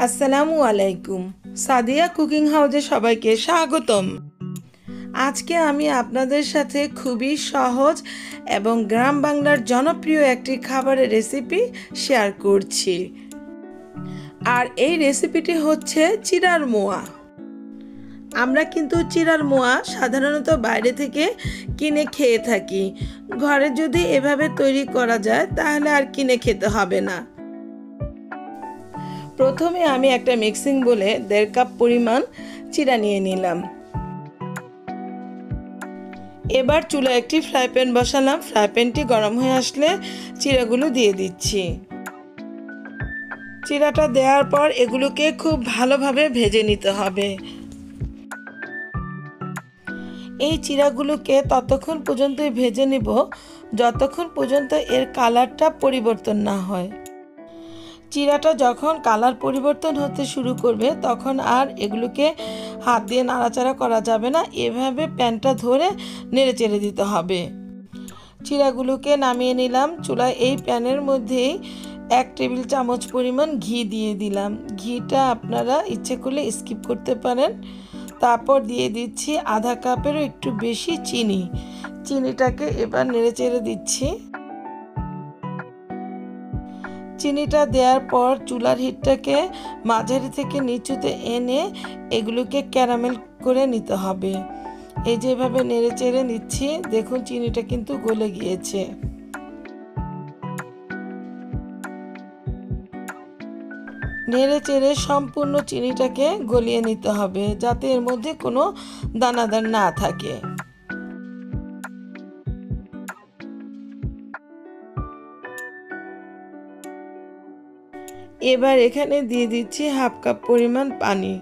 আসসালামু আলাইকুম। সাদিয়া কুকিং হাউসে সবাইকে স্বাগতম। আজকে আমি আপনাদের সাথে খুবই সহজ এবং গ্রাম বাংলার জনপ্রিয় একটি খাবারের রেসিপি শেয়ার করছি। আর এই রেসিপিটি হচ্ছে চিড়ার মোয়া। আমরা কিন্তু চিড়ার মোয়া সাধারণত বাইরে থেকে কিনে খেয়ে থাকি। ঘরে যদি এভাবে তৈরি করা যায় তাহলে আর কিনে খেতে হবে না। প্রথমে আমি একটা মিক্সিং বলে 1.5 কাপ পরিমাণ চিড়া নিয়ে নিলাম। এবার চুলায় একটি ফ্রাই প্যান বসালাম। ফ্রাই প্যানটি গরম হয়ে আসলে চিড়াগুলো দিয়ে দিচ্ছি। চিড়াটা দেওয়ার পর এগুলোকে খুব ভালোভাবে ভেজে নিতে হবে। এই চিড়াগুলোকে ততক্ষণ পর্যন্তই ভেজে নিব যতক্ষণ পর্যন্ত এর কালারটা পরিবর্তন না হয়। চিড়াটা যখন কালার পরিবর্তন হতে শুরু করবে তখন আর এগুলোকে হাত দিয়ে নাড়াচাড়া করা যাবে না, এভাবে প্যানটা ধরে নেড়ে চেড়ে দিতে হবে। চিড়াগুলোকে নামিয়ে নিলাম। চুলায় এই প্যানের মধ্যেই 1 টেবিল চামচ পরিমাণ ঘি দিয়ে দিলাম। ঘিটা আপনারা ইচ্ছে করলে স্কিপ করতে পারেন। তারপর দিয়ে দিচ্ছি আধা কাপেরও একটু বেশি চিনি। চিনিটাকে এবার নেড়ে চেড়ে দিচ্ছি। চিনিটা দেওয়ার পর চুলার হিটটাকে মাঝারি থেকে নিচুতে এনে এগুলোকে ক্যারামেল করে নিতে হবে। এই যেভাবে নেড়ে চেড়ে নিচ্ছি, দেখুন চিনিটা কিন্তু গলে গিয়েছে। নেড়ে চেড়ে সম্পূর্ণ চিনিটাকে গলিয়ে নিতে হবে যাতে এর মধ্যে কোনো দানাদার না থাকে। এবার এখানে দিয়ে দিচ্ছি 1/2 কাপ পরিমাণ পানি।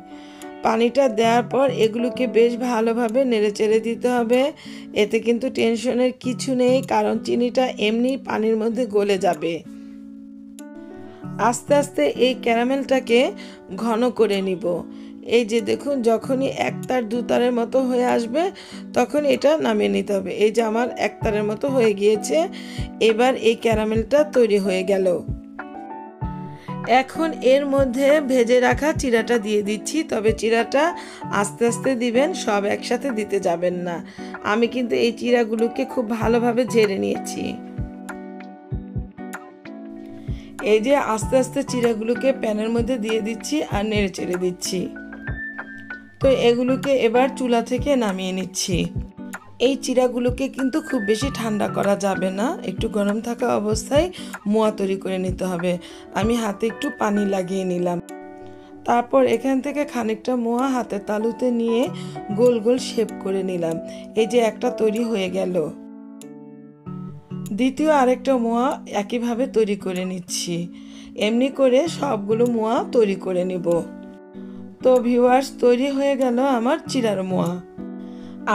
পানিটা দেওয়ার পর এগুলোকে বেশ ভালোভাবে নেড়েচেড়ে দিতে হবে। এতে কিন্তু টেনশনের কিছু নেই, কারণ চিনিটা এমনি পানির মধ্যে গলে যাবে। আস্তে আস্তে এই ক্যারামেলটাকে ঘন করে নিব। এই যে দেখুন, যখনই 1 তার 2 তারের মতো হয়ে আসবে তখন এটা নামিয়ে নিতে হবে। এই যে আমার 1 তারের মতো হয়ে গিয়েছে। এবার এই ক্যারামেলটা তৈরি হয়ে গেল। এখন এর মধ্যে ভেজে রাখা চিড়াটা দিয়ে দিচ্ছি, তবে চিড়াটা আস্তে আস্তে দিবেন, সব একসাথে দিতে যাবেন না। আমি কিন্তু এই চিড়াগুলোকে খুব ভালোভাবে ঝেড়ে নিয়েছি। এই যে আস্তে আস্তে চিড়াগুলোকে প্যানের মধ্যে দিয়ে দিচ্ছি আর নেড়ে চেড়ে দিচ্ছি। তো এগুলোকে এবার চুলা থেকে নামিয়ে নিচ্ছি। এই চিড়াগুলোকে কিন্তু খুব বেশি ঠান্ডা করা যাবে না, একটু গরম থাকা অবস্থায় মোয়া তৈরি করে নিতে হবে। আমি হাতে একটু পানি লাগিয়ে নিলাম। তারপর এখান থেকে খানিকটা মোয়া হাতের তালুতে নিয়ে গোল গোল শেপ করে নিলাম। এই যে একটা তৈরি হয়ে গেল। দ্বিতীয় আরেকটা মোয়া একইভাবে তৈরি করে নিচ্ছি। এমনি করে সবগুলো মোয়া তৈরি করে নিব। তো ভিউয়ার্স, তৈরি হয়ে গেল আমার চিড়ার মোয়া।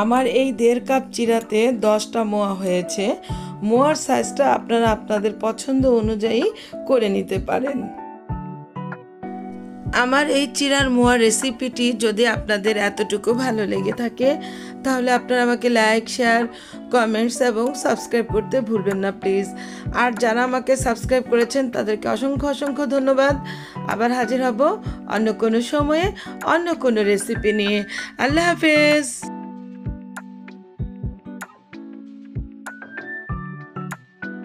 আমার এই 1.5 কাপ চিড়াতে 10টা মোয়া হয়েছে। মোয়ার সাইজটা আপনারা আপনাদের পছন্দ অনুযায়ী করে নিতে পারেন। আমার এই চিড়ার মোয়া রেসিপিটি যদি আপনাদের এতটুকু ভালো লেগে থাকে তাহলে আপনারা আমাকে লাইক, শেয়ার, কমেন্টস এবং সাবস্ক্রাইব করতে ভুলবেন না প্লিজ। আর যারা আমাকে সাবস্ক্রাইব করেছেন তাদেরকে অসংখ্য অসংখ্য ধন্যবাদ। আবার হাজির হব অন্য কোনো সময়ে অন্য কোনো রেসিপি নিয়ে। আল্লাহ হাফেজ।